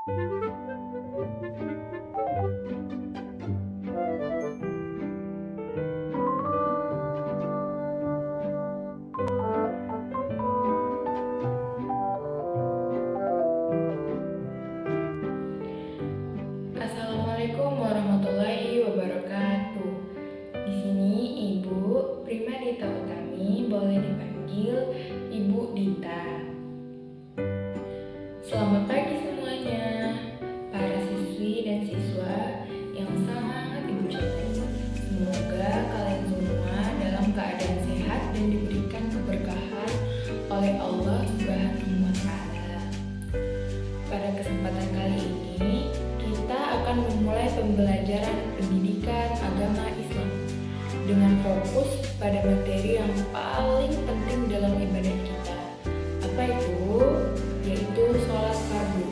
Assalamualaikum warahmatullahi wabarakatuh. Di sini Ibu Prima Dita Utami, boleh dipanggil Ibu Dita. Selamat pagi semuanya, para siswi dan siswa yang sangat Ibu cintai. Semoga kalian semua dalam keadaan sehat dan diberikan keberkahan oleh Allah Subhanahu wa Ta'ala. Pada kesempatan kali ini, kita akan memulai pembelajaran pendidikan agama Islam dengan fokus pada materi yang paling penting dalam ibadah kita. Apa itu? Yaitu sholat fardu.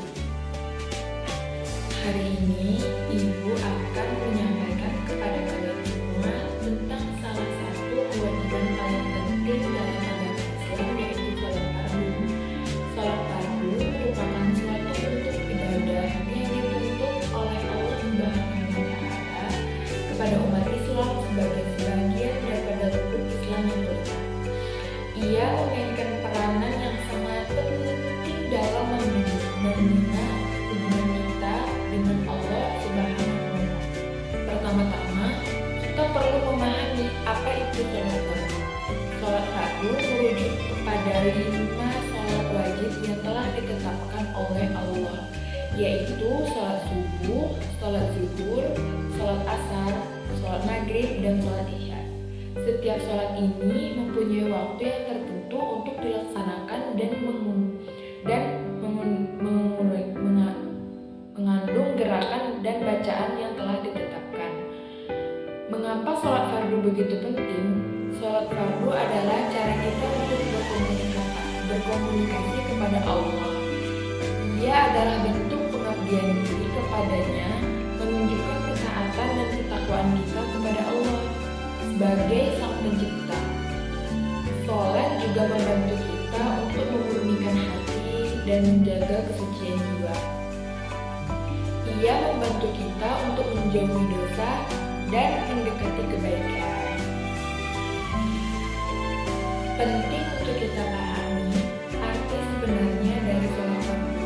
Hari ini Ibu akan menyampaikan kepada kalian semua tentang salah satu kewajiban paling penting dalam agama Islam, yaitu sholat fardu. Sholat fardu merupakan suatu bentuk ibadah yang dituntut oleh Allah Subhanahu wa Ta'ala kepada umat Islam sebagai sebagian daripada rukun Islam yang kelima. Ia memainkan peranan yang sangat penting dalam membina hubungan kita dengan Allah Subhanahu wa Ta'ala. Pertama-tama, kita perlu memahami apa itu sholat fardu. Sholat fardu merujuk kepada 5 sholat wajib yang telah ditetapkan oleh Allah, yaitu sholat subuh, sholat zuhur, sholat asar, sholat maghrib, dan sholat isya. Setiap sholat ini mempunyai waktu yang tertentu untuk dilaksanakan dan mengandung gerakan dan bacaan yang telah ditetapkan. Mengapa sholat fardu begitu penting? Sholat fardu adalah cara kita untuk berkomunikasi kepada Allah. Ia adalah bentuk pengabdian diri kepadanya, menunjukkan ketaatan dan ketakwaan kita kepada Allah sebagai Sang Pencipta. Sholat juga membantu kita untuk memurnikan hati dan menjaga kesucian jiwa. Ia membantu kita untuk menjauhi dosa dan mendekati kebaikan. Penting untuk kita pahami arti sebenarnya dari sholat fardu.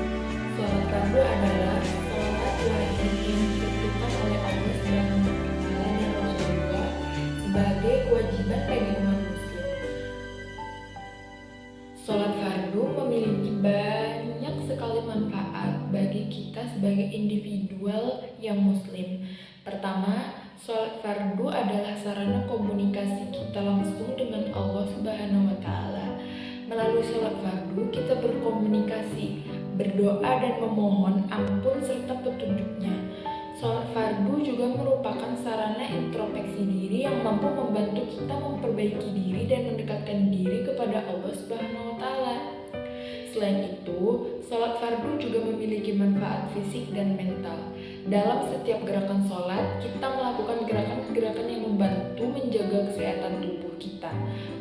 Sholat fardu adalah sholat wajib yang ditentukan oleh Allah Subhanahu wa Ta'ala dan Rasulullah sebagai kewajiban bagi umat muslim. Sholat fardu memiliki banyak sekali manfaat bagi kita sebagai individual yang muslim. Pertama, sholat fardu adalah sarana komunikasi kita langsung dengan Allah Subhanahu wa Ta'ala. Melalui sholat fardu, kita berkomunikasi, berdoa, dan memohon ampun serta petunjuknya. Sholat fardu juga merupakan sarana introspeksi diri yang mampu membantu kita memperbaiki diri dan mendekatkan diri kepada Allah Subhanahu wa Ta'ala. Selain itu, sholat fardu juga memiliki manfaat fisik dan mental. Dalam setiap gerakan sholat, kita melakukan gerakan-gerakan yang membantu menjaga kesehatan tubuh kita.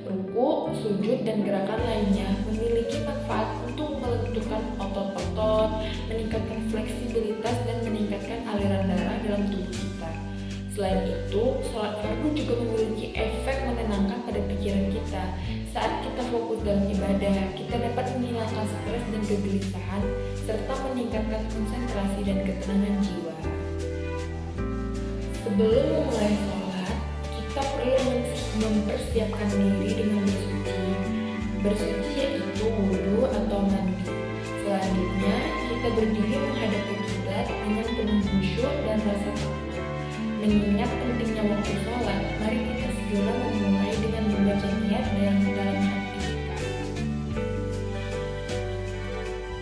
Ruku, sujud, dan gerakan lainnya memiliki manfaat untuk melenturkan otot-otot, meningkatkan fleksibilitas, dan meningkatkan aliran darah dalam tubuh kita. Selain itu, sholat fardu juga memiliki efek menenangkan pada pikiran kita. Saat kita fokus dalam ibadah, kita dapat menghilangkan stres dan kegelisahan, serta meningkatkan konsentrasi dan ketenangan jiwa. Sebelum memulai sholat, kita perlu mempersiapkan diri dengan bersuci. Bersuci yaitu wudhu atau mandi. Selanjutnya, kita berdiri menghadap ke kiblat dengan penuh khusyuk dan rasa takut. Mengingat pentingnya waktu sholat, mari kita segera memulai dengan membaca niat dalam hati kita.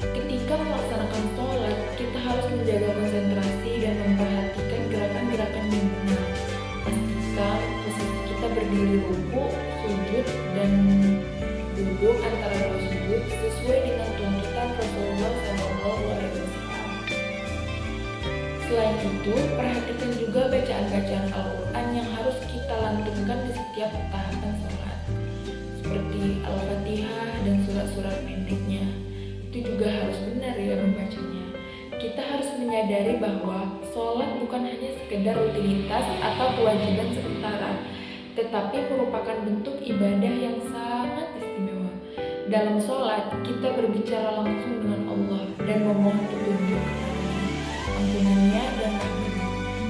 Ketika melaksanakan sholat, kita harus menjaga konsentrasi dan memperhatikan gerakan-gerakan yang benar. Pastikan posisi kita berdiri ruku, sujud, dan duduk antara dua sujud sesuai dengan tuntutan Rasulullah SAW. Selain itu, perhatikan juga bacaan-bacaan Al-Quran yang harus kita lantunkan di setiap tahapan sholat, seperti Al-Fatihah dan surat-surat pendeknya. Itu juga harus benar ya membacanya. kita harus menyadari bahwa sholat bukan hanya sekedar rutinitas atau kewajiban sementara, tetapi merupakan bentuk ibadah yang sangat istimewa. Dalam sholat, kita berbicara langsung dengan Allah dan memohon petunjuk ampunannya dan rahmatnya.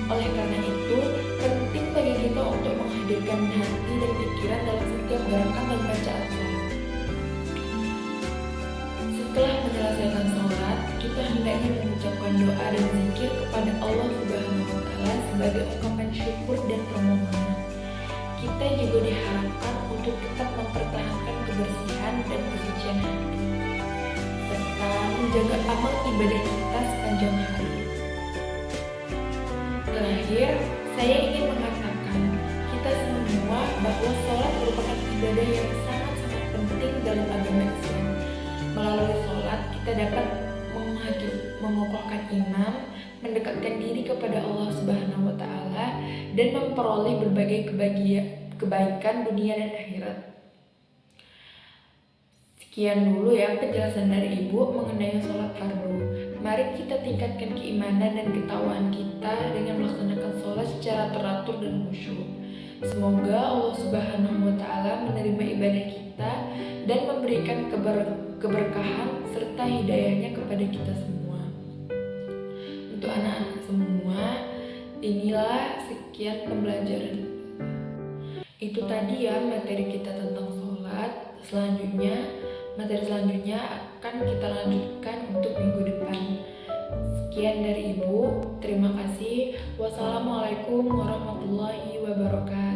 Oleh karena itu, penting bagi kita untuk menghadirkan hati dan pikiran dalam setiap gerakan dan bacaan sholat. Setelah menyelesaikan sholat, kita hendaknya mengucapkan doa dan zikir kepada Allah Subhanahu wa Ta'ala sebagai ungkapan syukur dan permohonan. Kita juga diharapkan untuk tetap mempertahankan kebersihan dan kesucian hati, serta menjaga amal ibadah kita sepanjang hari. Terakhir, saya ingin mengatakan kita semua bahwa sholat merupakan ibadah yang sangat-sangat penting dalam agama Islam. Melalui sholat, kita dapat mengokohkan iman, mendekatkan diri kepada Allah Subhanahu wa Ta'ala, dan memperoleh berbagai kebaikan dunia dan akhirat. Sekian dulu ya penjelasan dari Ibu mengenai sholat fardu. Mari kita tingkatkan keimanan dan ketakwaan kita dengan melaksanakan sholat secara teratur dan khusyuk. Semoga Allah Subhanahu wa Ta'ala menerima ibadah kita dan memberikan keberkahan serta hidayahnya kepada kita semua. Untuk anak-anak semua, inilah sekian pembelajaran. Itu tadi ya materi kita tentang sholat. Materi selanjutnya akan kita lanjutkan untuk minggu depan. Sekian dari Ibu, terima kasih. Wassalamualaikum warahmatullahi wabarakatuh.